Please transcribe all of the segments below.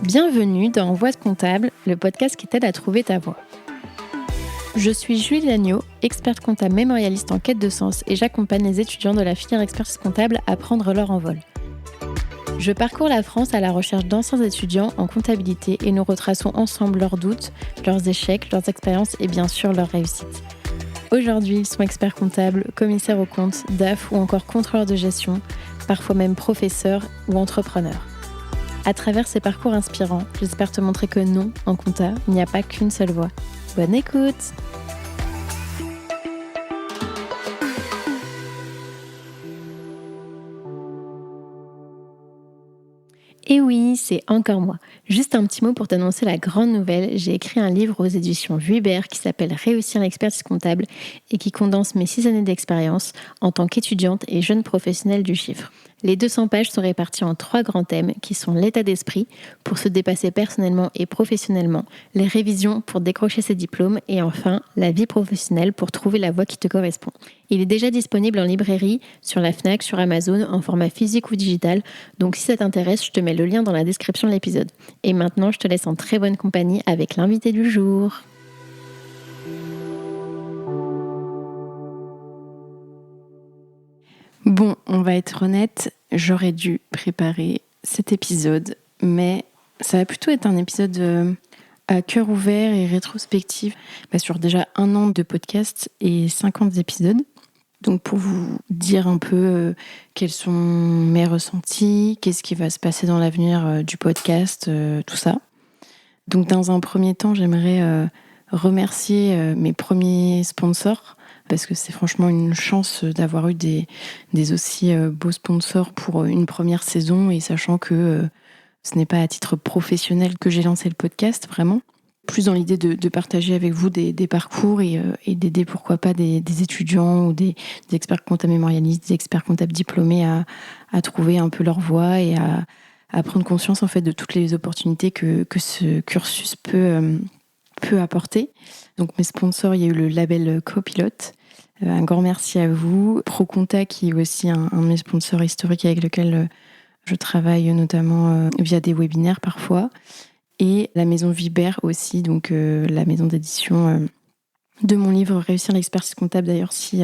Bienvenue dans Voix de comptable, le podcast qui t'aide à trouver ta voie. Je suis Julie Lagneau, experte comptable mémorialiste en quête de sens et j'accompagne les étudiants de la filière expertise comptable à prendre leur envol. Je parcours la France à la recherche d'anciens étudiants en comptabilité et nous retraçons ensemble leurs doutes, leurs échecs, leurs expériences et bien sûr leurs réussites. Aujourd'hui, ils sont experts comptables, commissaires aux comptes, DAF ou encore contrôleurs de gestion, parfois même professeurs ou entrepreneurs. À travers ces parcours inspirants, j'espère te montrer que non, en compta, il n'y a pas qu'une seule voie. Bonne écoute! Et oui, c'est encore moi. Juste un petit mot pour t'annoncer la grande nouvelle. J'ai écrit un livre aux éditions Vuibert qui s'appelle Réussir l'expertise comptable et qui condense mes 6 années d'expérience en tant qu'étudiante et jeune professionnelle du chiffre. Les 200 pages sont réparties en 3 grands thèmes qui sont l'état d'esprit pour se dépasser personnellement et professionnellement, les révisions pour décrocher ses diplômes et enfin la vie professionnelle pour trouver la voie qui te correspond. Il est déjà disponible en librairie, sur la Fnac, sur Amazon, en format physique ou digital, donc si ça t'intéresse, je te mets le lien dans la description de l'épisode. Et maintenant, je te laisse en très bonne compagnie avec l'invité du jour. Bon, on va être honnête, j'aurais dû préparer cet épisode, mais ça va plutôt être un épisode à cœur ouvert et rétrospectif sur déjà 1 an de podcast et 50 épisodes. Donc pour vous dire un peu quels sont mes ressentis, qu'est-ce qui va se passer dans l'avenir du podcast, tout ça. Donc dans un premier temps, j'aimerais remercier mes premiers sponsors parce que c'est franchement une chance d'avoir eu des aussi beaux sponsors pour une première saison et sachant que ce n'est pas à titre professionnel que j'ai lancé le podcast, vraiment. Plus dans l'idée de partager avec vous des parcours et d'aider pourquoi pas des étudiants ou des experts comptables mémorialistes, des experts comptables diplômés à trouver un peu leur voie et à prendre conscience en fait de toutes les opportunités que ce cursus peut apporter. Donc mes sponsors, il y a eu le label Copilote. Un grand merci à vous. ProConta qui est aussi un de mes sponsors historiques avec lequel je travaille notamment via des webinaires parfois. Et la maison Vuibert aussi, donc la maison d'édition de mon livre Réussir l'expertise comptable. D'ailleurs, si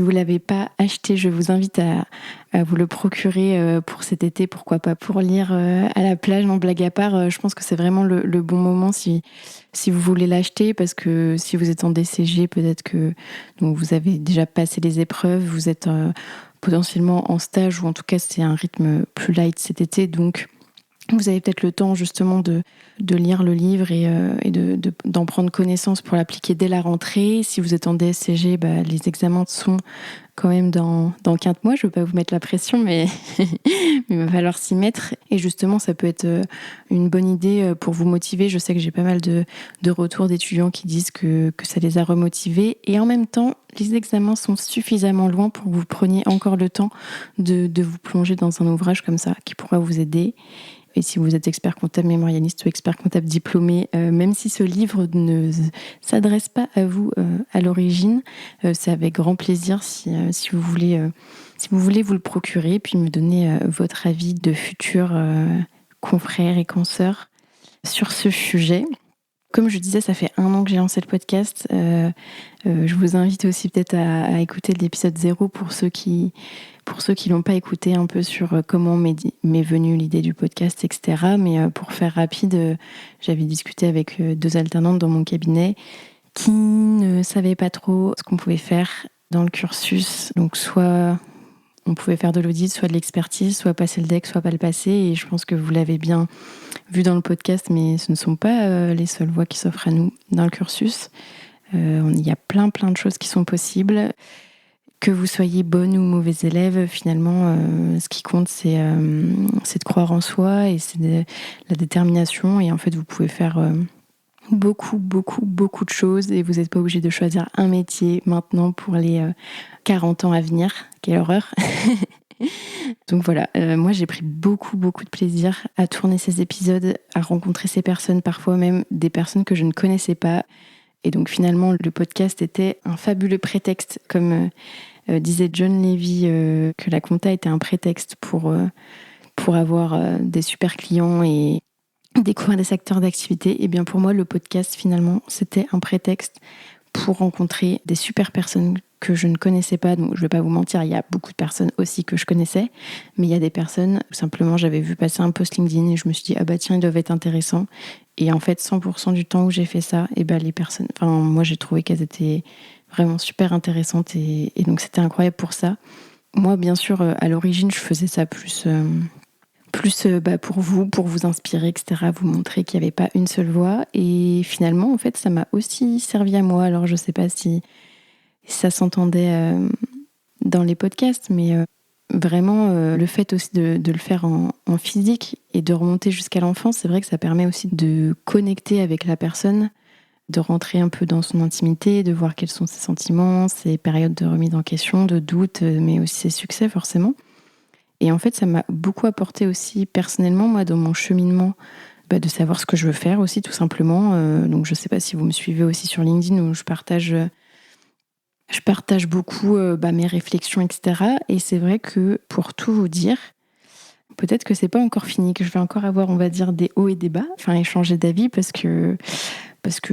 vous ne l'avez pas acheté, je vous invite à vous le procurer pour cet été, pourquoi pas pour lire à la plage. Non, blague à part, je pense que c'est vraiment le bon moment si vous voulez l'acheter, parce que si vous êtes en DCG, peut-être que donc vous avez déjà passé les épreuves, vous êtes potentiellement en stage, ou en tout cas c'est un rythme plus light cet été, donc vous avez peut-être le temps justement de lire le livre et d'en prendre connaissance pour l'appliquer dès la rentrée. Si vous êtes en DSCG, les examens sont quand même dans 15 mois. Je ne veux pas vous mettre la pression, mais il va falloir s'y mettre. Et justement, ça peut être une bonne idée pour vous motiver. Je sais que j'ai pas mal de retours d'étudiants qui disent que ça les a remotivés. Et en même temps, les examens sont suffisamment loin pour que vous preniez encore le temps de vous plonger dans un ouvrage comme ça qui pourra vous aider. Et si vous êtes expert comptable mémorialiste ou expert comptable diplômé, même si ce livre ne s'adresse pas à vous à l'origine, c'est avec grand plaisir si vous voulez vous le procurer, puis me donner votre avis de futurs confrères et consoeurs sur ce sujet. Comme je disais, ça fait 1 an que j'ai lancé le podcast. Je vous invite aussi peut-être à écouter l'épisode 0 pour ceux qui l'ont pas écouté, un peu sur comment m'est venue l'idée du podcast, etc. Mais pour faire rapide, j'avais discuté avec 2 alternantes dans mon cabinet qui ne savaient pas trop ce qu'on pouvait faire dans le cursus. Donc soit on pouvait faire de l'audit, soit de l'expertise, soit passer le DEC, soit pas le passer. Et je pense que vous l'avez bien vu dans le podcast, mais ce ne sont pas les seules voies qui s'offrent à nous dans le cursus. Il y a plein de choses qui sont possibles. Que vous soyez bonne ou mauvais élève, finalement, ce qui compte, c'est de croire en soi et c'est la détermination. Et en fait, vous pouvez faire beaucoup de choses et vous n'êtes pas obligé de choisir un métier maintenant pour les 40 ans à venir. Quelle horreur! Donc voilà, moi j'ai pris beaucoup de plaisir à tourner ces épisodes, à rencontrer ces personnes, parfois même des personnes que je ne connaissais pas. Et donc finalement, le podcast était un fabuleux prétexte, comme disait John Levy, que la compta était un prétexte pour avoir des super clients et découvrir des secteurs d'activité. Et bien pour moi, le podcast, finalement, c'était un prétexte pour rencontrer des super personnes que je ne connaissais pas. Donc je ne vais pas vous mentir, il y a beaucoup de personnes aussi que je connaissais, mais il y a des personnes, simplement j'avais vu passer un post LinkedIn et je me suis dit, ah bah tiens, ils doivent être intéressants. Et en fait, 100% du temps où j'ai fait ça, et ben les personnes, enfin moi j'ai trouvé qu'elles étaient vraiment super intéressantes et donc c'était incroyable pour ça. Moi, bien sûr, à l'origine, je faisais ça plus pour vous inspirer, etc., vous montrer qu'il n'y avait pas une seule voix. Et finalement, en fait, ça m'a aussi servi à moi. Alors, je ne sais pas si ça s'entendait dans les podcasts, mais vraiment, le fait aussi de le faire en physique et de remonter jusqu'à l'enfance, c'est vrai que ça permet aussi de connecter avec la personne, de rentrer un peu dans son intimité, de voir quels sont ses sentiments, ses périodes de remise en question, de doute, mais aussi ses succès, forcément. Et en fait, ça m'a beaucoup apporté aussi personnellement, moi, dans mon cheminement, de savoir ce que je veux faire aussi, tout simplement. Donc, je ne sais pas si vous me suivez aussi sur LinkedIn, où je partage beaucoup mes réflexions, etc. Et c'est vrai que, pour tout vous dire, peut-être que c'est pas encore fini, que je vais encore avoir, on va dire, des hauts et des bas, enfin, échanger d'avis, parce que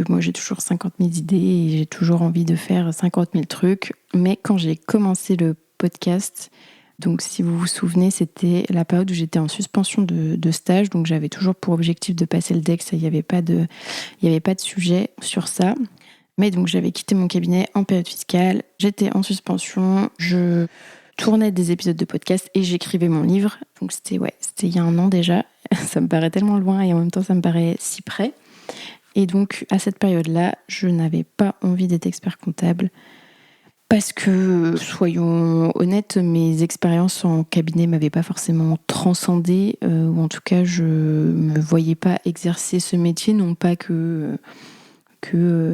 moi, j'ai toujours 50 000 idées et j'ai toujours envie de faire 50 000 trucs. Mais quand j'ai commencé le podcast, donc si vous vous souvenez, c'était la période où j'étais en suspension de stage, donc j'avais toujours pour objectif de passer le DEX, il n'y avait pas de sujet sur ça. Mais donc j'avais quitté mon cabinet en période fiscale, j'étais en suspension, je tournais des épisodes de podcast et j'écrivais mon livre. Donc c'était il y a un an déjà, ça me paraît tellement loin et en même temps ça me paraît si près. Et donc, à cette période-là, je n'avais pas envie d'être expert comptable parce que, soyons honnêtes, mes expériences en cabinet ne m'avaient pas forcément transcendée, ou en tout cas, je ne me voyais pas exercer ce métier, non pas que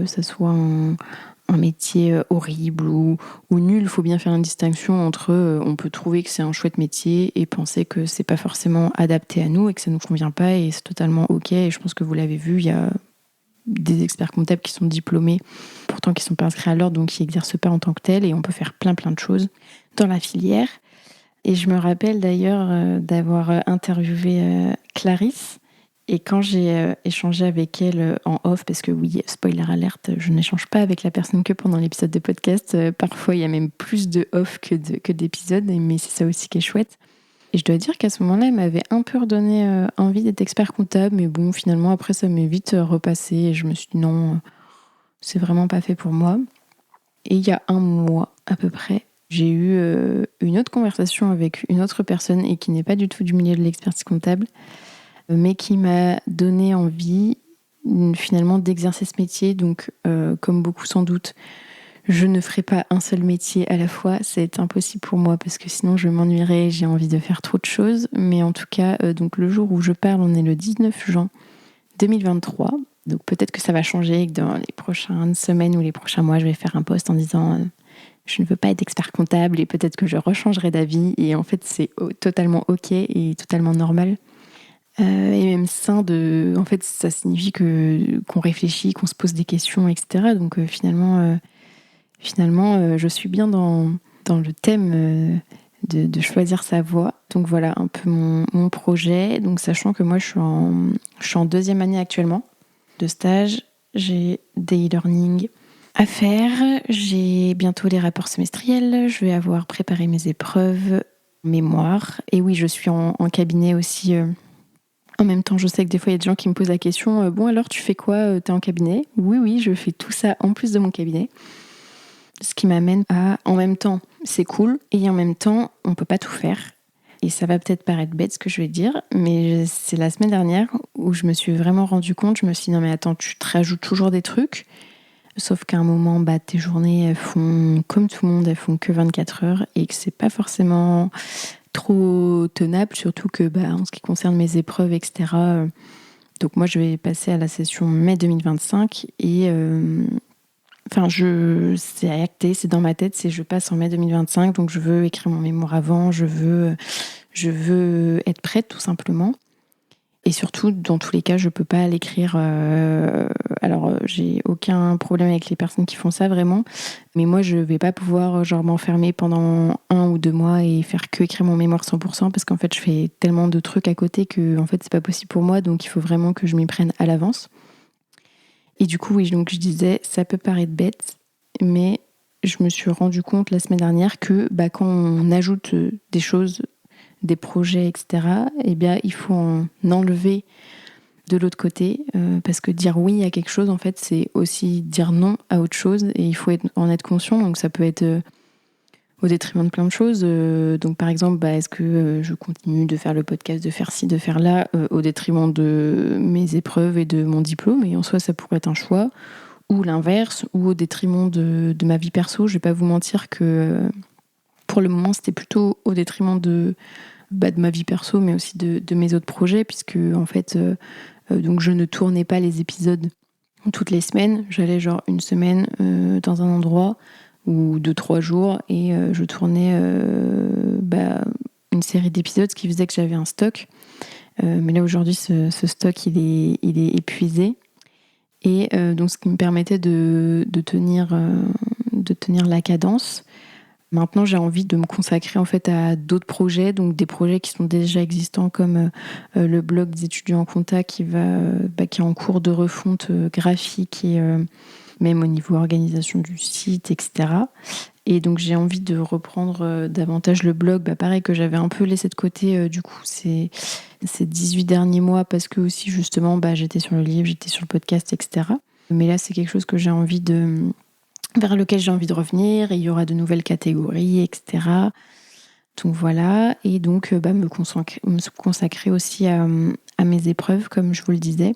ça soit un métier horrible ou nul. Il faut bien faire une distinction entre on peut trouver que c'est un chouette métier et penser que c'est pas forcément adapté à nous et que ça nous convient pas, et c'est totalement ok. Et je pense que vous l'avez vu, il y a des experts comptables qui sont diplômés, pourtant qui ne sont pas inscrits à l'ordre, donc qui n'exercent pas en tant que tels, et on peut faire plein de choses dans la filière. Et je me rappelle d'ailleurs d'avoir interviewé Clarisse, et quand j'ai échangé avec elle en off, parce que oui, spoiler alerte, je n'échange pas avec la personne que pendant l'épisode de podcast, parfois il y a même plus de off que d'épisodes, mais c'est ça aussi qui est chouette. Et je dois dire qu'à ce moment-là, elle m'avait un peu redonné envie d'être expert comptable, mais bon, finalement, après, ça m'est vite repassé et je me suis dit non, c'est vraiment pas fait pour moi. Et il y a un mois à peu près, j'ai eu une autre conversation avec une autre personne et qui n'est pas du tout du milieu de l'expertise comptable, mais qui m'a donné envie finalement d'exercer ce métier. Donc, comme beaucoup sans doute, je ne ferai pas un seul métier à la fois, c'est impossible pour moi parce que sinon je m'ennuierais, j'ai envie de faire trop de choses. Mais en tout cas, donc le jour où je parle, on est le 19 juin 2023. Donc peut-être que ça va changer et que dans les prochaines semaines ou les prochains mois, je vais faire un post en disant je ne veux pas être expert comptable, et peut-être que je rechangerai d'avis. Et en fait, c'est totalement ok et totalement normal. Et même sain en fait, ça signifie qu'on réfléchit, qu'on se pose des questions, etc. Donc finalement, je suis bien dans le thème de choisir sa voie. Donc voilà un peu mon projet. Donc sachant que moi, je suis en deuxième année actuellement de stage. J'ai des e-learning à faire. J'ai bientôt les rapports semestriels. Je vais avoir préparé mes épreuves, mémoire. Et oui, je suis en cabinet aussi. En même temps, je sais que des fois, il y a des gens qui me posent la question bon, alors, tu fais quoi? T'es en cabinet? Oui, je fais tout ça en plus de mon cabinet. Ce qui m'amène à, en même temps, c'est cool, et en même temps, on peut pas tout faire. Et ça va peut-être paraître bête ce que je vais dire, mais c'est la semaine dernière où je me suis vraiment rendu compte, je me suis dit non mais attends, tu te rajoutes toujours des trucs, sauf qu'à un moment, tes journées, elles font comme tout le monde, elles font que 24 heures, et que c'est pas forcément trop tenable, surtout que en ce qui concerne mes épreuves, etc. Donc moi, je vais passer à la session mai 2025, et c'est acté, c'est dans ma tête, je passe en mai 2025, donc je veux écrire mon mémoire avant, je veux être prête tout simplement. Et surtout, dans tous les cas, je peux pas l'écrire. Alors, j'ai aucun problème avec les personnes qui font ça vraiment, mais moi, je vais pas pouvoir m'enfermer pendant 1 ou 2 mois et faire que écrire mon mémoire 100% parce qu'en fait, je fais tellement de trucs à côté que en fait, c'est pas possible pour moi. Donc, il faut vraiment que je m'y prenne à l'avance. Et du coup, oui, donc je disais, ça peut paraître bête, mais je me suis rendu compte la semaine dernière que quand on ajoute des choses, des projets, etc., eh bien, il faut en enlever de l'autre côté, parce que dire oui à quelque chose, en fait, c'est aussi dire non à autre chose, et il faut en être conscient. Donc, ça peut être au détriment de plein de choses. Donc, par exemple, est-ce que je continue de faire le podcast, de faire ci, de faire là, au détriment de mes épreuves et de mon diplôme, et en soi, ça pourrait être un choix, ou l'inverse, ou au détriment de ma vie perso. Je vais pas vous mentir que pour le moment, c'était plutôt au détriment de ma vie perso, mais aussi de mes autres projets, puisque en fait, donc je ne tournais pas les épisodes toutes les semaines. J'allais une semaine dans un endroit ou 2-3 jours et je tournais une série d'épisodes, ce qui faisait que j'avais un stock. Mais là aujourd'hui, ce stock il est épuisé et donc ce qui me permettait de tenir la cadence. Maintenant, j'ai envie de me consacrer en fait à d'autres projets, donc des projets qui sont déjà existants comme le blog des étudiants en compta qui est en cours de refonte graphique et même au niveau organisation du site, etc. Et donc j'ai envie de reprendre davantage le blog, pareil que j'avais un peu laissé de côté du coup ces 18 derniers mois parce que aussi justement j'étais sur le livre, j'étais sur le podcast, etc. Mais là c'est quelque chose que j'ai envie vers lequel j'ai envie de revenir, et il y aura de nouvelles catégories, etc. Donc voilà, et donc me consacrer aussi à mes épreuves, comme je vous le disais.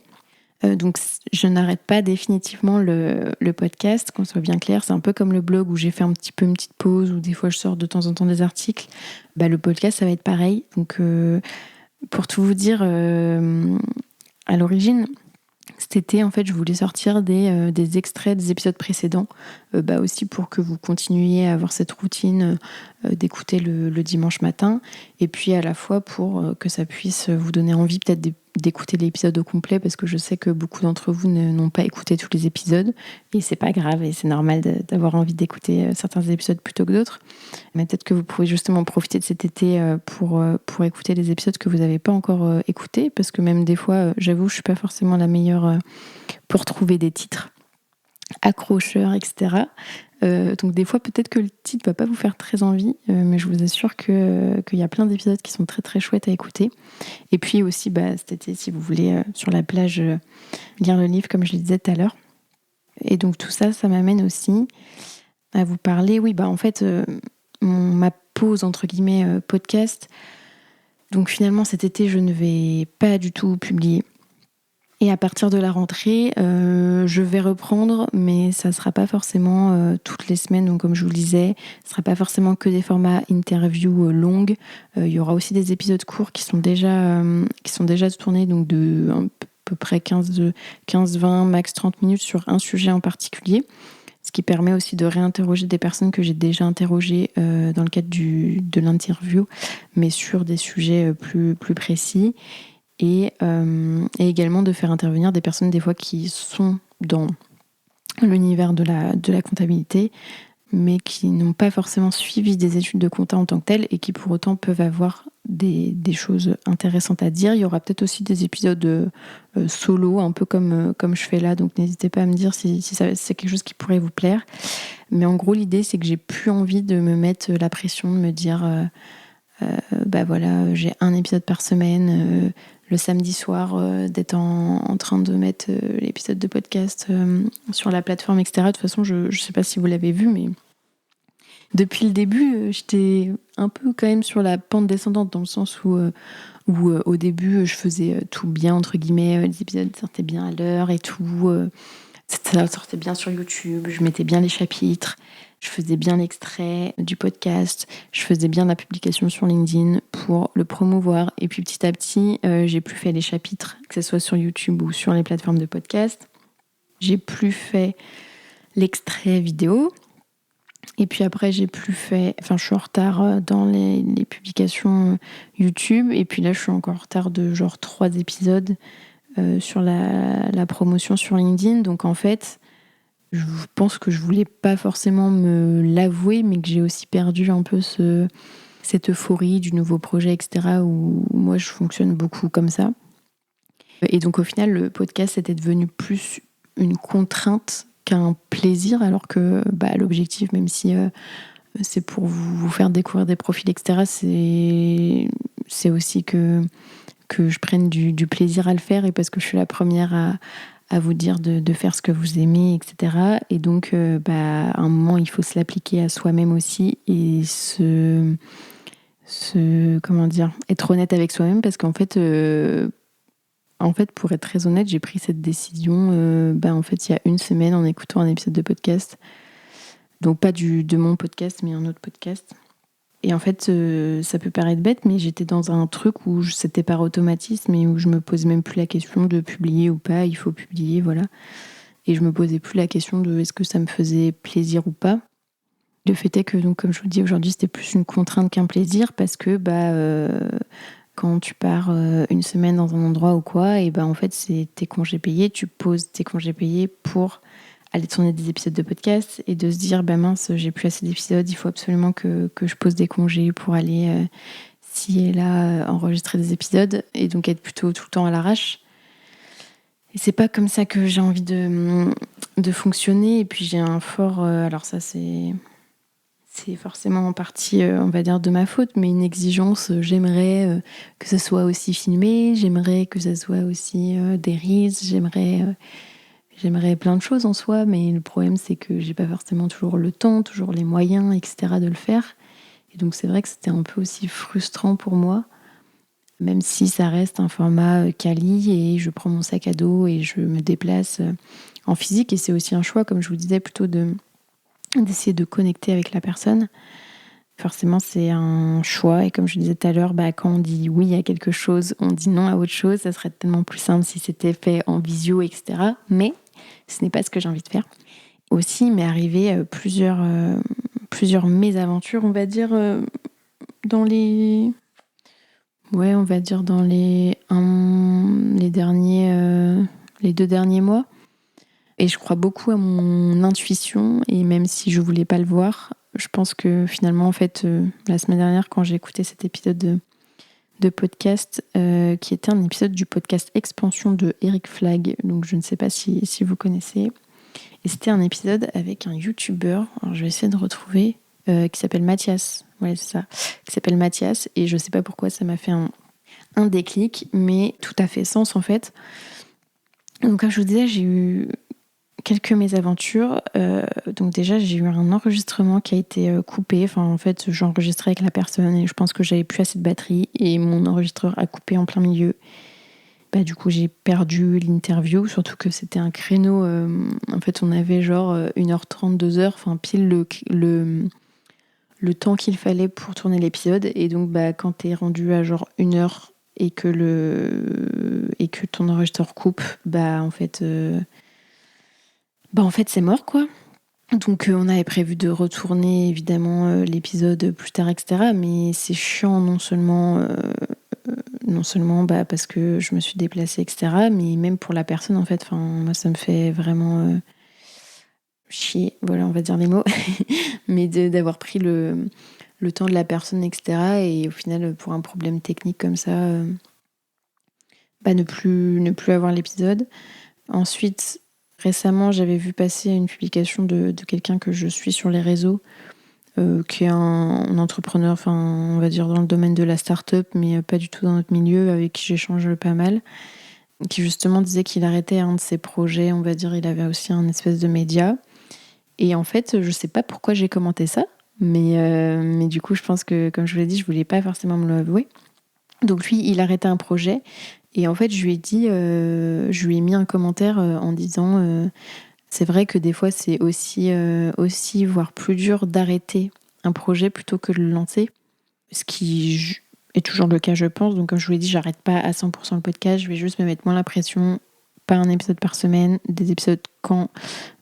Donc je n'arrête pas définitivement le podcast, qu'on soit bien clair. C'est un peu comme le blog où j'ai fait un petit peu une petite pause, où des fois je sors de temps en temps des articles. Le podcast, ça va être pareil. Donc pour tout vous dire, à l'origine, cet été, en fait, je voulais sortir des extraits des épisodes précédents, aussi pour que vous continuiez à avoir cette routine d'écouter le dimanche matin, et puis à la fois pour que ça puisse vous donner envie peut-être d'écouter l'épisode au complet, parce que je sais que beaucoup d'entre vous n'ont pas écouté tous les épisodes, et c'est pas grave, et c'est normal d'avoir envie d'écouter certains épisodes plutôt que d'autres. Mais peut-être que vous pourrez justement profiter de cet été pour écouter les épisodes que vous n'avez pas encore écoutés, parce que même des fois, j'avoue, je suis pas forcément la meilleure pour trouver des titres accrocheurs, etc. Donc des fois, peut-être que le titre va pas vous faire très envie, mais je vous assure qu'il y a plein d'épisodes qui sont très très chouettes à écouter. Et puis aussi, cet été, si vous voulez, sur la plage, lire le livre, comme je le disais tout à l'heure. Et donc tout ça, ça m'amène aussi à vous parler, en fait, ma pause, entre guillemets, podcast. Donc finalement, cet été, je ne vais pas du tout publier. Et à partir de la rentrée, je vais reprendre, mais ça ne sera pas forcément toutes les semaines. Donc comme je vous le disais, ce ne sera pas forcément que des formats interview longues. Il y aura aussi des épisodes courts qui sont déjà tournés, donc de à peu près 15-20, max 30 minutes sur un sujet en particulier. Ce qui permet aussi de réinterroger des personnes que j'ai déjà interrogées dans le cadre de l'interview, mais sur des sujets plus précis. Et également de faire intervenir des personnes des fois qui sont dans l'univers de la comptabilité, mais qui n'ont pas forcément suivi des études de compta en tant que telles et qui pour autant peuvent avoir des choses intéressantes à dire. Il y aura peut-être aussi des épisodes solo, un peu comme je fais là, donc n'hésitez pas à me dire si c'est quelque chose qui pourrait vous plaire. Mais en gros, l'idée, c'est que j'ai plus envie de me mettre la pression, de me dire voilà, j'ai un épisode par semaine, le samedi soir, d'être en train de mettre l'épisode de podcast sur la plateforme, etc. De toute façon, je ne sais pas si vous l'avez vu, mais depuis le début, j'étais un peu quand même sur la pente descendante, dans le sens où au début, je faisais tout bien, entre guillemets, les épisodes sortaient bien à l'heure et tout, ça sortait bien sur YouTube, je mettais bien les chapitres, je faisais bien l'extrait du podcast, je faisais bien la publication sur LinkedIn pour le promouvoir. Et puis petit à petit, j'ai plus fait les chapitres, que ce soit sur YouTube ou sur les plateformes de podcast. J'ai plus fait l'extrait vidéo. Et puis après, j'ai plus fait. Enfin, je suis en retard dans les publications YouTube. Et puis là, je suis encore en retard de genre 3 épisodes sur la promotion sur LinkedIn. Donc en fait, je pense que je voulais pas forcément me l'avouer, mais que j'ai aussi perdu un peu cette euphorie du nouveau projet, etc. Où moi, je fonctionne beaucoup comme ça. Et donc au final, le podcast était devenu plus une contrainte qu'un plaisir, alors que l'objectif, même si c'est pour vous faire découvrir des profils, etc., c'est aussi que je prenne du plaisir à le faire, et parce que je suis la première à vous dire de faire ce que vous aimez, etc. Et donc, à un moment, il faut se l'appliquer à soi-même aussi, et comment dire, être honnête avec soi-même, parce en fait, pour être très honnête, j'ai pris cette décision en fait, il y a une semaine, en écoutant un épisode de podcast. Donc pas de mon podcast, mais un autre podcast. Et en fait, ça peut paraître bête, mais j'étais dans un truc où c'était par automatisme et où je me posais même plus la question de publier ou pas. Il faut publier, voilà. Et je me posais plus la question de est-ce que ça me faisait plaisir ou pas. Le fait est que, donc, comme je vous dis aujourd'hui, c'était plus une contrainte qu'un plaisir, parce que quand tu pars une semaine dans un endroit ou quoi, et en fait, c'est tes congés payés, tu poses tes congés payés pour aller tourner des épisodes de podcast, et de se dire mince, j'ai plus assez d'épisodes, il faut absolument que je pose des congés pour aller ci et là enregistrer des épisodes, et donc être plutôt tout le temps à l'arrache. Et c'est pas comme ça que j'ai envie de fonctionner. Et puis j'ai un fort alors ça c'est forcément en partie, on va dire, de ma faute, mais une exigence. J'aimerais que ça soit aussi filmé, j'aimerais que ça soit aussi des reels, j'aimerais plein de choses en soi, mais le problème, c'est que j'ai pas forcément toujours le temps, toujours les moyens, etc. de le faire. Et donc c'est vrai que c'était un peu aussi frustrant pour moi, même si ça reste un format quali, et je prends mon sac à dos et je me déplace en physique. Et c'est aussi un choix, comme je vous disais, plutôt d'essayer de connecter avec la personne. Forcément, c'est un choix. Et comme je disais tout à l'heure, quand on dit oui à quelque chose, on dit non à autre chose. Ça serait tellement plus simple si c'était fait en visio, etc. Mais ce n'est pas ce que j'ai envie de faire. Aussi, il m'est arrivé plusieurs mésaventures, on va dire, dans les... Ouais, on va dire dans les 2 derniers mois. Et je crois beaucoup à mon intuition, et même si je voulais pas le voir, je pense que finalement, en fait, la semaine dernière, quand j'ai écouté cet épisode de podcast, qui était un épisode du podcast Expansion de Eric Flagg, donc je ne sais pas si vous connaissez, et c'était un épisode avec un youtubeur, alors je vais essayer de retrouver, qui s'appelle Mathias, ouais c'est ça, qui s'appelle Mathias, et je sais pas pourquoi ça m'a fait un déclic, mais tout à fait sens en fait. Donc comme je vous disais, j'ai eu quelques mésaventures. Donc déjà, j'ai eu un enregistrement qui a été coupé. Enfin, en fait, j'enregistrais avec la personne et je pense que j'avais plus assez de batterie, et mon enregistreur a coupé en plein milieu. Du coup, j'ai perdu l'interview, surtout que c'était un créneau. En fait, on avait genre 1h30, 2h, enfin pile le temps qu'il fallait pour tourner l'épisode. Et donc, quand t'es rendu à genre 1h et que ton enregistreur coupe, en fait, c'est mort, quoi. Donc, on avait prévu de retourner, évidemment, l'épisode plus tard, etc. Mais c'est chiant, non seulement parce que je me suis déplacée, etc., mais même pour la personne, en fait. Enfin, moi, ça me fait vraiment chier, voilà, on va dire les mots. Mais d'avoir pris le temps de la personne, etc. Et au final, pour un problème technique comme ça, ne plus avoir l'épisode. Ensuite, récemment, j'avais vu passer une publication de quelqu'un que je suis sur les réseaux, qui est un entrepreneur, enfin, on va dire dans le domaine de la start-up, mais pas du tout dans notre milieu, avec qui j'échange pas mal, qui justement disait qu'il arrêtait un de ses projets, on va dire. Il avait aussi un espèce de média. Et en fait, je sais pas pourquoi j'ai commenté ça, mais du coup, je pense que, comme je vous l'ai dit, je voulais pas forcément me l'avouer. Donc lui, il arrêtait un projet, et en fait, je lui ai mis un commentaire en disant c'est vrai que des fois, c'est aussi voire plus dur d'arrêter un projet plutôt que de le lancer, ce qui est toujours le cas, je pense. Donc comme je vous l'ai dit, j'arrête pas à 100% le podcast, je vais juste me mettre moins la pression pas un épisode par semaine, des épisodes quand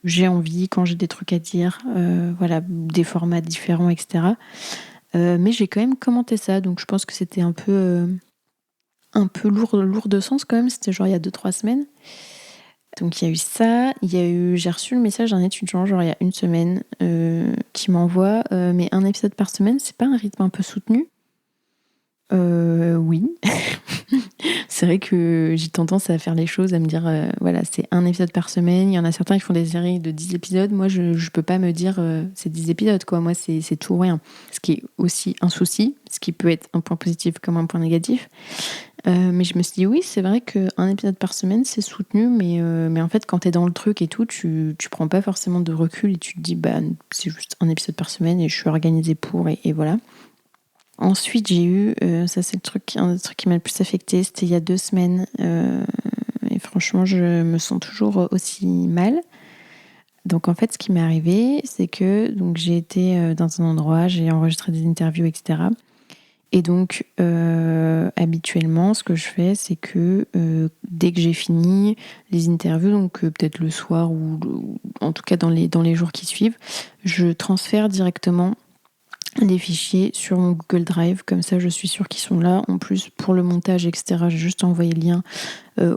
j'ai envie, quand j'ai des trucs à dire, voilà, des formats différents, etc. Mais j'ai quand même commenté ça, donc je pense que c'était un peu lourd de sens quand même. C'était genre il y a 2-3 semaines. Donc il y a eu ça, j'ai reçu le message d'un étudiant genre il y a une semaine qui m'envoie mais un épisode par semaine, c'est pas un rythme un peu soutenu? Oui. C'est vrai que j'ai tendance à faire les choses, à me dire voilà, c'est un épisode par semaine. Il y en a certains qui font des séries de 10 épisodes. Moi, je peux pas me dire c'est 10 épisodes, quoi. Moi, c'est tout ou rien. Ce qui est aussi un souci, ce qui peut être un point positif comme un point négatif. Mais je me suis dit, oui, c'est vrai qu'un épisode par semaine, c'est soutenu, mais en fait, quand t'es dans le truc et tout, tu prends pas forcément de recul et tu te dis, bah, c'est juste un épisode par semaine et je suis organisée pour, et voilà. Ensuite, j'ai eu, ça c'est un des trucs qui m'a le plus affecté, c'était il y a 2 semaines, et franchement, je me sens toujours aussi mal. Donc en fait, ce qui m'est arrivé, c'est que donc, j'ai été dans un endroit, j'ai enregistré des interviews, etc. Et donc, habituellement, ce que je fais, c'est que dès que j'ai fini les interviews, donc peut-être le soir ou en tout cas dans les jours qui suivent, je transfère directement les fichiers sur mon Google Drive. Comme ça, je suis sûre qu'ils sont là. En plus, pour le montage, etc., j'ai juste envoyé le lien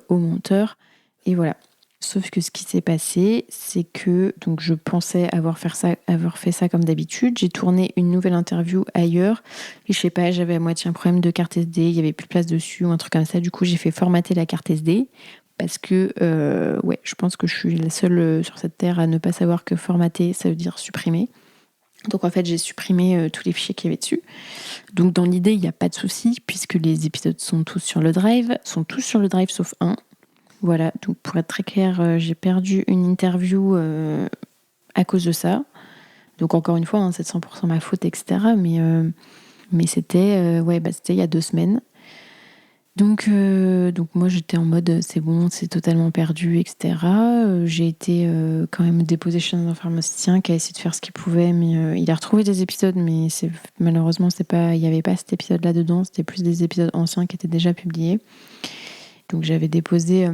au monteur. Et voilà. Sauf que ce qui s'est passé, c'est que donc je pensais avoir fait ça comme d'habitude. J'ai tourné une nouvelle interview ailleurs. Et je sais pas, j'avais à moitié un problème de carte SD. Il y avait plus de place dessus ou un truc comme ça. Du coup, j'ai fait formater la carte SD. Parce que, ouais, je pense que je suis la seule sur cette terre à ne pas savoir que formater, ça veut dire supprimer. Donc en fait, j'ai supprimé tous les fichiers qu'il y avait dessus. Donc dans l'idée, il n'y a pas de souci, puisque les épisodes sont tous sur le drive sauf un. Voilà, donc pour être très clair, j'ai perdu une interview à cause de ça. Donc encore une fois, hein, c'est 100% ma faute, etc. Mais c'était, c'était il y a 2 semaines. Donc moi j'étais en mode c'est bon, c'est totalement perdu, etc. J'ai été quand même déposée chez un pharmacien qui a essayé de faire ce qu'il pouvait, mais il a retrouvé des épisodes, mais malheureusement il n'y avait pas cet épisode là dedans, c'était plus des épisodes anciens qui étaient déjà publiés. Donc j'avais déposé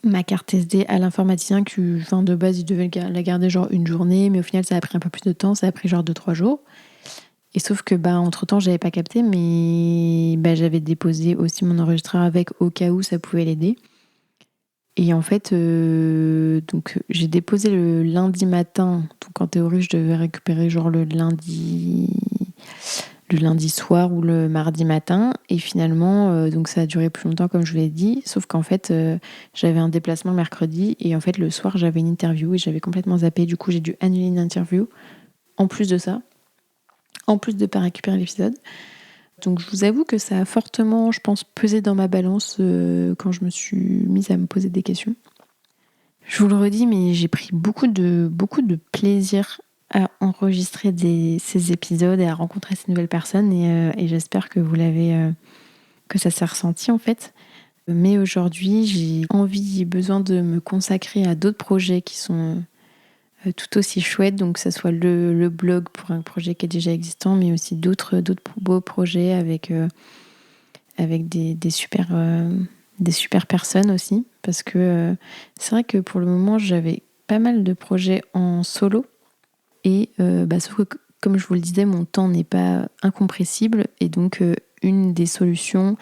ma carte SD à l'informaticien qui, de base, il devait la garder genre une journée, mais au final ça a pris un peu plus de temps, ça a pris genre 2-3 jours. Et sauf que entre-temps, j'avais pas capté, mais j'avais déposé aussi mon enregistreur avec au cas où ça pouvait l'aider. Et en fait, donc j'ai déposé le lundi matin. Donc en théorie, je devais récupérer genre le lundi soir ou le mardi matin. Et finalement, donc ça a duré plus longtemps comme je vous l'ai dit. Sauf qu'en fait, j'avais un déplacement le mercredi et en fait le soir j'avais une interview et j'avais complètement zappé. Du coup, j'ai dû annuler une interview. En plus de ça. En plus de ne pas récupérer l'épisode. Donc je vous avoue que ça a fortement, je pense, pesé dans ma balance quand je me suis mise à me poser des questions. Je vous le redis, mais j'ai pris beaucoup de plaisir à enregistrer ces épisodes et à rencontrer ces nouvelles personnes et j'espère que vous l'avez, que ça s'est ressenti en fait. Mais aujourd'hui, j'ai envie et besoin de me consacrer à d'autres projets qui sont tout aussi chouette, donc que ce soit le blog pour un projet qui est déjà existant, mais aussi d'autres beaux projets avec des super personnes aussi, parce que c'est vrai que pour le moment j'avais pas mal de projets en solo et sauf que comme je vous le disais, mon temps n'est pas incompressible et donc une des solutions,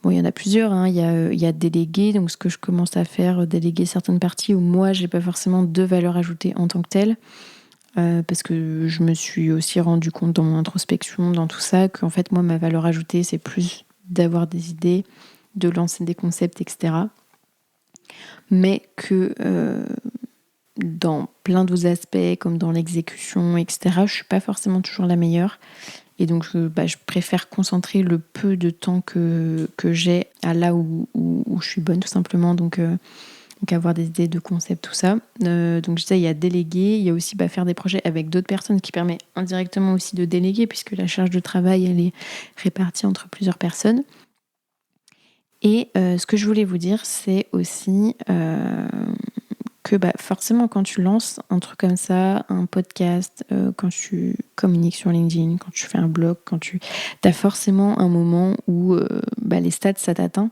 il y en a plusieurs, hein. Il y a déléguer, donc ce que je commence à faire, déléguer certaines parties où moi j'ai pas forcément de valeur ajoutée en tant que telle, parce que je me suis aussi rendu compte dans mon introspection, dans tout ça, qu'en fait moi ma valeur ajoutée c'est plus d'avoir des idées, de lancer des concepts, etc. Mais que dans plein d'autres aspects, comme dans l'exécution, etc., je suis pas forcément toujours la meilleure. Et donc, je préfère concentrer le peu de temps que j'ai à là où je suis bonne, tout simplement. Donc avoir des idées de concept, tout ça. Donc, je disais, il y a déléguer. Il y a aussi faire des projets avec d'autres personnes, qui permet indirectement aussi de déléguer, puisque la charge de travail, elle est répartie entre plusieurs personnes. Et ce que je voulais vous dire, c'est aussi que forcément quand tu lances un truc comme ça, un podcast, quand tu communiques sur LinkedIn, quand tu fais un blog, quand tu as forcément un moment où les stats ça t'atteint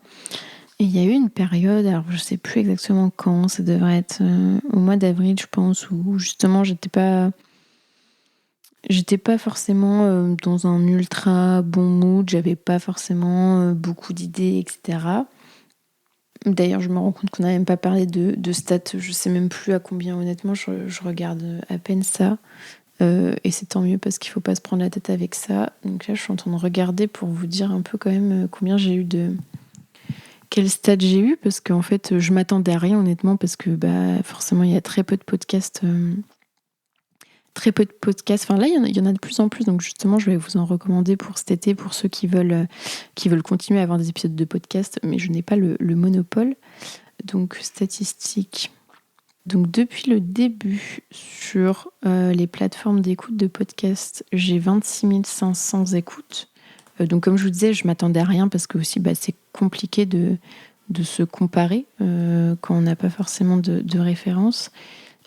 Et il y a eu une période, alors je sais plus exactement quand, ça devrait être au mois d'avril, je pense, où justement j'étais pas forcément dans un ultra bon mood, j'avais pas forcément beaucoup d'idées, etc. D'ailleurs, je me rends compte qu'on n'a même pas parlé de stats, je sais même plus à combien, honnêtement, je regarde à peine ça. Et c'est tant mieux parce qu'il faut pas se prendre la tête avec ça. Donc là, je suis en train de regarder pour vous dire un peu quand même combien j'ai eu de... Quel stade j'ai eu, parce qu'en fait, je m'attendais à rien, honnêtement, parce que forcément, il y a très peu de podcasts. Très peu de podcasts. Enfin, là, il y en a de plus en plus. Donc, justement, je vais vous en recommander pour cet été, pour ceux qui veulent continuer à avoir des épisodes de podcast. Mais je n'ai pas le monopole. Donc, statistiques. Donc, depuis le début, sur les plateformes d'écoute de podcasts, j'ai 26 500 écoutes. Donc, comme je vous disais, je m'attendais à rien parce que aussi, c'est compliqué de se comparer quand on n'a pas forcément de référence.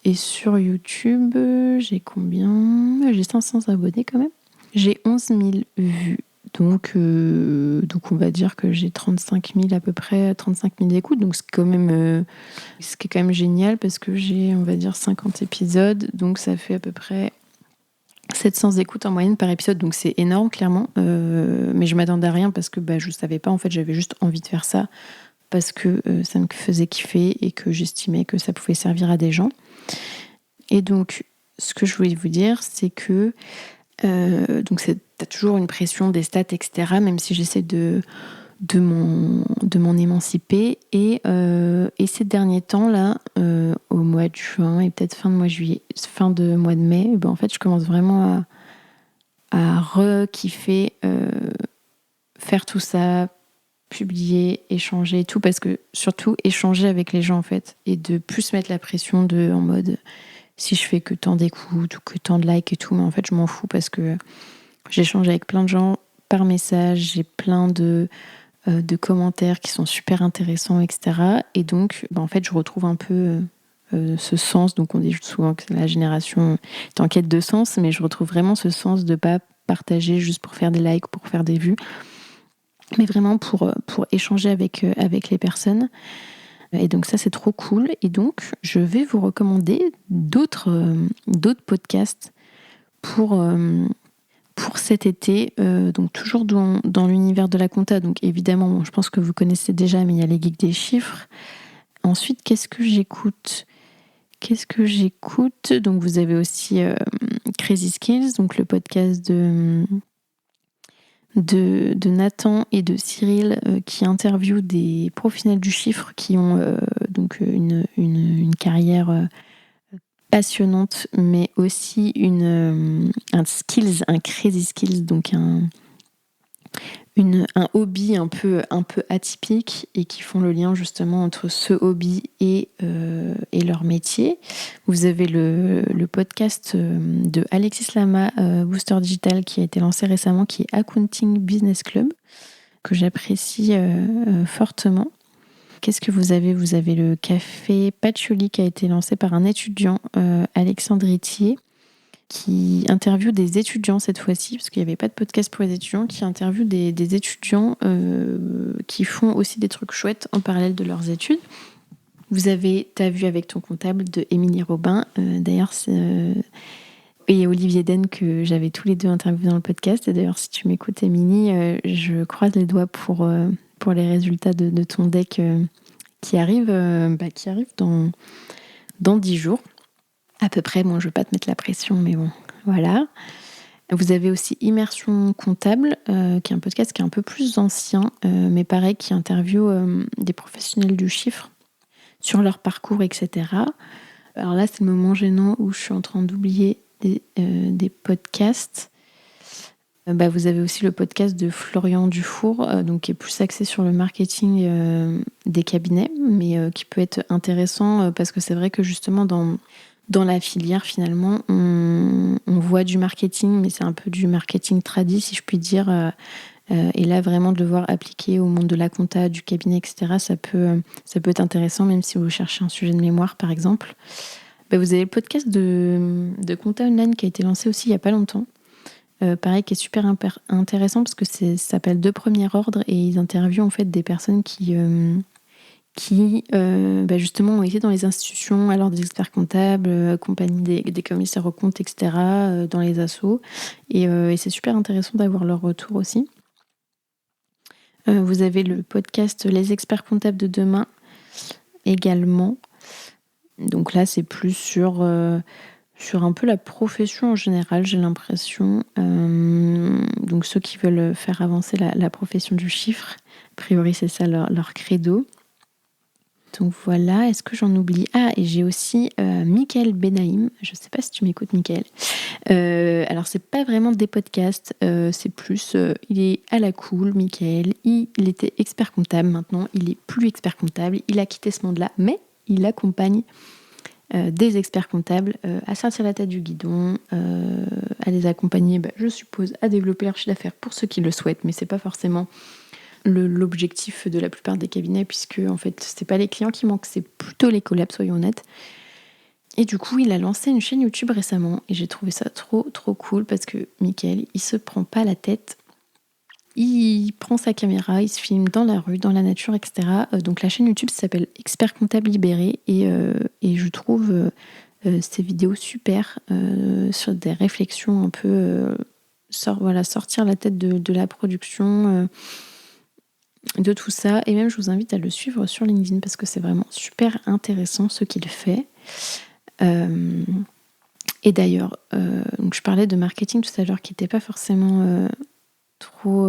Et sur YouTube, j'ai combien ? J'ai 500 abonnés quand même. J'ai 11 000 vues. Donc on va dire que j'ai 35 000 à peu près, 35 000 écoutes. Donc ce qui est quand même génial parce que j'ai, on va dire, 50 épisodes. Donc ça fait à peu près 700 écoutes en moyenne par épisode. Donc c'est énorme, clairement. Mais je m'attendais à rien parce que je ne savais pas. En fait, j'avais juste envie de faire ça parce que ça me faisait kiffer et que j'estimais que ça pouvait servir à des gens. Et donc, ce que je voulais vous dire, c'est que t'as toujours une pression des stats, etc., même si j'essaie de m'en émanciper. Et ces derniers temps-là, au mois de juin et peut-être fin de mois de juillet, fin de mois de mai, en fait, je commence vraiment à re-kiffer faire tout ça, publier, échanger et tout, parce que surtout échanger avec les gens, en fait, et de plus mettre la pression en mode si je fais que tant d'écoutes ou que tant de likes et tout, mais en fait je m'en fous parce que j'échange avec plein de gens par message, j'ai plein de commentaires qui sont super intéressants, etc. Et donc en fait je retrouve un peu ce sens. Donc on dit souvent que la génération est en quête de sens, mais je retrouve vraiment ce sens de pas partager juste pour faire des likes, pour faire des vues, mais vraiment pour échanger avec les personnes. Et donc ça, c'est trop cool. Et donc, je vais vous recommander d'autres podcasts pour cet été. Donc toujours dans l'univers de la compta. Donc évidemment, je pense que vous connaissez déjà, mais il y a les geeks des chiffres. Ensuite, qu'est-ce que j'écoute ? Donc vous avez aussi Crazy Skills, donc le podcast de Nathan et de Cyril qui interviewent des professionnels du chiffre qui ont une carrière passionnante, mais aussi un crazy skills, donc un hobby un peu atypique, et qui font le lien justement entre ce hobby et leur métier. Vous avez le podcast de Alexis Lama, Booster Digital, qui a été lancé récemment, qui est Accounting Business Club, que j'apprécie fortement. Qu'est-ce que vous avez ? Vous avez le café Patchouli qui a été lancé par un étudiant, Alexandre Itier, qui interviewe des étudiants cette fois-ci, parce qu'il n'y avait pas de podcast pour les étudiants, qui interviewe des étudiants qui font aussi des trucs chouettes en parallèle de leurs études. Vous avez Ta vue avec ton comptable de Émilie Robin, d'ailleurs et Olivier Den, que j'avais tous les deux interviewés dans le podcast. Et d'ailleurs, si tu m'écoutes, Émilie, je croise les doigts pour les résultats de ton deck qui arrive dans 10 jours. À peu près, bon, je ne veux pas te mettre la pression, mais bon, voilà. Vous avez aussi Immersion comptable, qui est un podcast qui est un peu plus ancien, mais pareil, qui interviewe des professionnels du chiffre sur leur parcours, etc. Alors là, c'est le moment gênant où je suis en train d'oublier des podcasts. Vous avez aussi le podcast de Florian Dufour, donc qui est plus axé sur le marketing des cabinets, mais qui peut être intéressant parce que c'est vrai que justement dans la filière, finalement, on voit du marketing, mais c'est un peu du marketing tradi, si je puis dire. Et là, vraiment, de le voir appliqué au monde de la compta, du cabinet, etc., ça peut être intéressant, même si vous cherchez un sujet de mémoire, par exemple. Vous avez le podcast de Compta Online qui a été lancé aussi il n'y a pas longtemps. Pareil, qui est super intéressant parce que ça s'appelle De Premier Ordre, et ils interviewent en fait des personnes qui qui justement ont été dans les institutions, alors des experts comptables, accompagnés des commissaires aux comptes, etc., dans les assos. Et c'est super intéressant d'avoir leur retour aussi. Vous avez le podcast Les experts comptables de demain également. Donc là, c'est plus sur un peu la profession en général, j'ai l'impression. Donc ceux qui veulent faire avancer la profession du chiffre, a priori c'est ça leur credo. Donc voilà, est-ce que j'en oublie? Ah, et j'ai aussi Mickaël Benaïm, je ne sais pas si tu m'écoutes Mickaël. Alors c'est pas vraiment des podcasts, c'est plus, il est à la cool Mickaël, il était expert comptable, maintenant il est plus expert comptable, il a quitté ce monde-là, mais il accompagne des experts comptables à sortir la tête du guidon, à les accompagner, je suppose, à développer leur chiffre d'affaires pour ceux qui le souhaitent, mais c'est pas forcément l'objectif de la plupart des cabinets, puisque en fait c'est pas les clients qui manquent, c'est plutôt les collabs, soyons honnêtes. Et du coup il a lancé une chaîne YouTube récemment et j'ai trouvé ça trop cool parce que Mickaël il se prend pas la tête, il prend sa caméra, il se filme dans la rue, dans la nature, etc. Donc la chaîne YouTube s'appelle Expert Comptable Libéré et je trouve ces vidéos super sur des réflexions un peu sortir la tête de la production, de tout ça. Et même je vous invite à le suivre sur LinkedIn parce que c'est vraiment super intéressant ce qu'il fait. Et d'ailleurs, donc je parlais de marketing tout à l'heure qui n'était pas forcément trop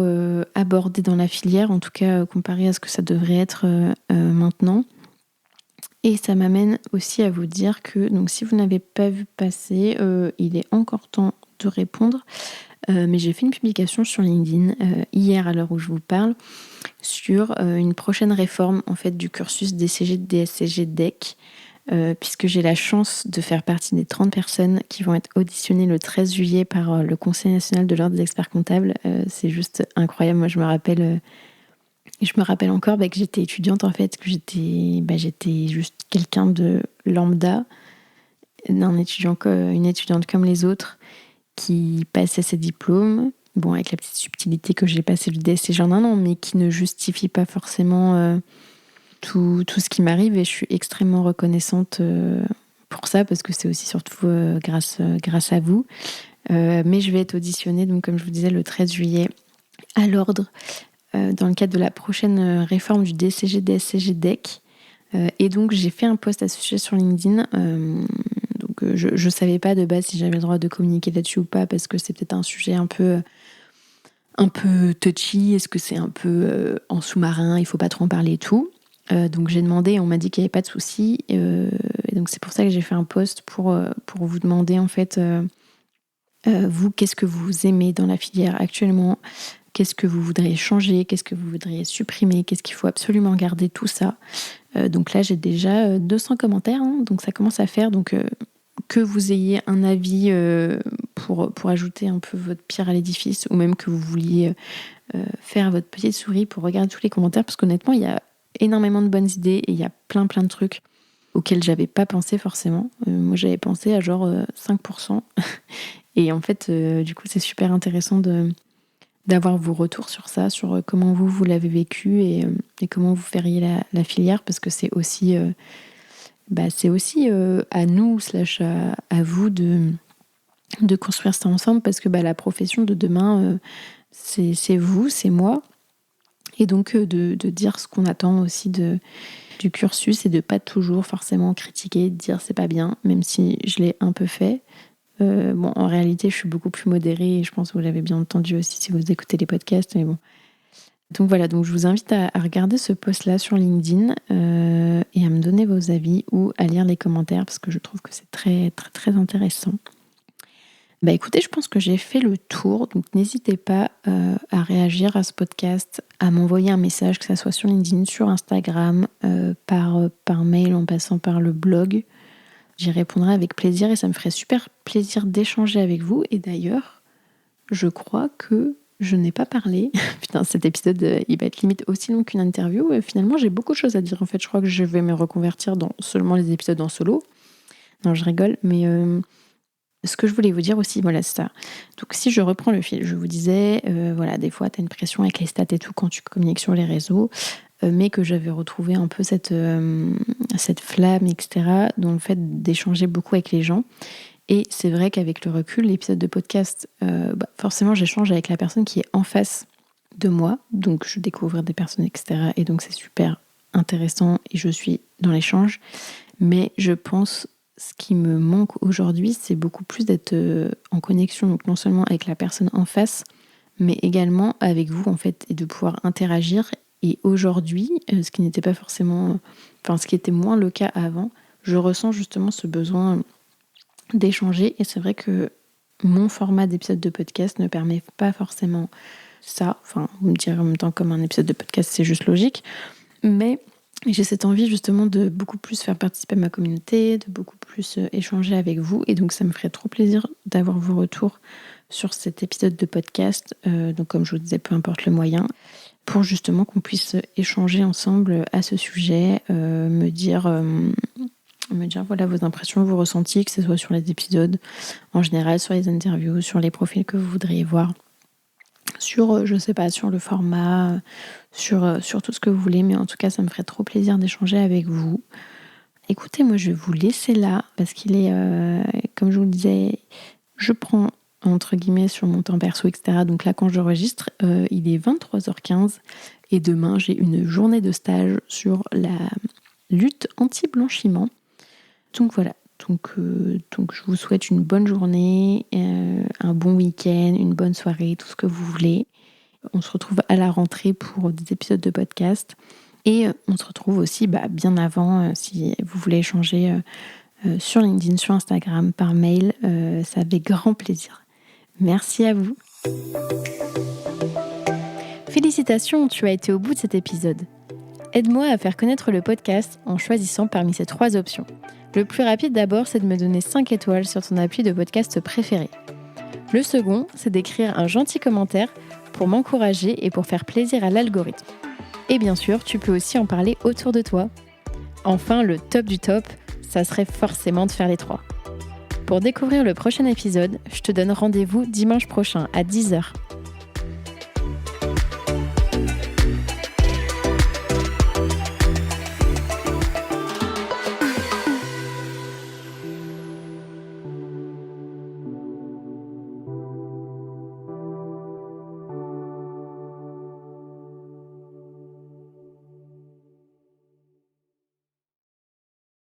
abordé dans la filière, en tout cas comparé à ce que ça devrait être maintenant. Et ça m'amène aussi à vous dire que donc, si vous n'avez pas vu passer, il est encore temps de répondre. Mais j'ai fait une publication sur LinkedIn hier à l'heure où je vous parle sur une prochaine réforme en fait du cursus DCG, DSCG, DEC, puisque j'ai la chance de faire partie des 30 personnes qui vont être auditionnées le 13 juillet par le Conseil national de l'ordre des experts comptables. C'est juste incroyable. Moi, je me rappelle encore que j'étais étudiante en fait, que j'étais juste quelqu'un de lambda, une étudiante comme les autres, qui passait ses diplômes, bon avec la petite subtilité que j'ai passé le DSCG en un an, mais qui ne justifie pas forcément tout ce qui m'arrive, et je suis extrêmement reconnaissante pour ça, parce que c'est aussi surtout grâce à vous. Mais je vais être auditionnée, donc comme je vous disais, le 13 juillet à l'ordre, dans le cadre de la prochaine réforme du DCG, DSCG, DEC. Et donc j'ai fait un post à ce sujet sur LinkedIn. Donc je savais pas de base si j'avais le droit de communiquer là-dessus ou pas, parce que c'est peut-être un sujet un peu touchy, est-ce que c'est un peu en sous-marin, il faut pas trop en parler et tout. Donc j'ai demandé et on m'a dit qu'il n'y avait pas de souci. Et donc c'est pour ça que j'ai fait un post pour vous demander en fait, vous, qu'est-ce que vous aimez dans la filière actuellement? Qu'est-ce que vous voudriez changer? Qu'est-ce que vous voudriez supprimer? Qu'est-ce qu'il faut absolument garder? Tout ça. Donc là, j'ai déjà 200 commentaires, hein, donc ça commence à faire. Donc que vous ayez un avis pour ajouter un peu votre pierre à l'édifice, ou même que vous vouliez faire votre petite souris pour regarder tous les commentaires, parce qu'honnêtement, il y a énormément de bonnes idées et il y a plein de trucs auxquels j'avais pas pensé forcément. Moi, j'avais pensé à genre 5%. Et en fait, du coup, c'est super intéressant d'avoir vos retours sur ça, sur comment vous l'avez vécu et comment vous feriez la filière, parce que c'est aussi, à nous / à vous de construire ça ensemble, parce que la profession de demain, c'est vous, c'est moi. Et donc de dire ce qu'on attend aussi du cursus, et de pas toujours forcément critiquer, de dire c'est pas bien, même si je l'ai un peu fait. En réalité, je suis beaucoup plus modérée, et je pense que vous l'avez bien entendu aussi si vous écoutez les podcasts, mais bon. Donc voilà, donc je vous invite à regarder ce post-là sur LinkedIn et à me donner vos avis ou à lire les commentaires, parce que je trouve que c'est très intéressant. Écoutez, je pense que j'ai fait le tour, donc n'hésitez pas à réagir à ce podcast, à m'envoyer un message, que ça soit sur LinkedIn, sur Instagram, par mail, en passant par le blog. J'y répondrai avec plaisir et ça me ferait super plaisir d'échanger avec vous. Et d'ailleurs, je crois que je n'ai pas parlé. Putain, cet épisode, il va être limite aussi long qu'une interview. Et finalement, j'ai beaucoup de choses à dire. En fait, je crois que je vais me reconvertir dans seulement les épisodes en solo. Non, je rigole, mais ce que je voulais vous dire aussi, voilà, c'est ça. Donc, si je reprends le fil, je vous disais, des fois, tu as une pression avec les stats et tout quand tu communiques sur les réseaux. mais que j'avais retrouvé un peu cette flamme, etc., dans le fait d'échanger beaucoup avec les gens. Et c'est vrai qu'avec le recul, l'épisode de podcast, forcément, j'échange avec la personne qui est en face de moi, donc je découvre des personnes, etc., et donc c'est super intéressant et je suis dans l'échange. Mais je pense ce qui me manque aujourd'hui, c'est beaucoup plus d'être en connexion, donc non seulement avec la personne en face, mais également avec vous, en fait, et de pouvoir interagir. Et aujourd'hui, ce qui n'était pas forcément... Enfin, ce qui était moins le cas avant, je ressens justement ce besoin d'échanger. Et c'est vrai que mon format d'épisode de podcast ne permet pas forcément ça. Enfin, vous me direz en même temps, comme un épisode de podcast, c'est juste logique. Mais j'ai cette envie justement de beaucoup plus faire participer ma communauté, de beaucoup plus échanger avec vous. Et donc ça me ferait trop plaisir d'avoir vos retours sur cet épisode de podcast. Donc comme je vous disais, peu importe le moyen, pour justement qu'on puisse échanger ensemble à ce sujet, me dire voilà vos impressions, vos ressentis, que ce soit sur les épisodes en général, sur les interviews, sur les profils que vous voudriez voir, sur, je sais pas, sur le format, sur tout ce que vous voulez, mais en tout cas, ça me ferait trop plaisir d'échanger avec vous. Écoutez, moi, je vais vous laisser là, parce qu'il est, comme je vous le disais, je prends, entre guillemets, sur mon temps perso, etc. Donc là, quand j'enregistre, il est 23h15, et demain, j'ai une journée de stage sur la lutte anti-blanchiment. Donc voilà. Donc je vous souhaite une bonne journée, un bon week-end, une bonne soirée, tout ce que vous voulez. On se retrouve à la rentrée pour des épisodes de podcast. Et on se retrouve aussi bien avant, si vous voulez échanger sur LinkedIn, sur Instagram, par mail. Ça avec grand plaisir. Merci à vous. Félicitations, tu as été au bout de cet épisode. Aide-moi à faire connaître le podcast en choisissant parmi ces 3 options. Le plus rapide d'abord, c'est de me donner 5 étoiles sur ton appli de podcast préféré. Le second, c'est d'écrire un gentil commentaire pour m'encourager et pour faire plaisir à l'algorithme. Et bien sûr, tu peux aussi en parler autour de toi. Enfin, le top du top, ça serait forcément de faire les 3. Pour découvrir le prochain épisode, je te donne rendez-vous dimanche prochain à 10h.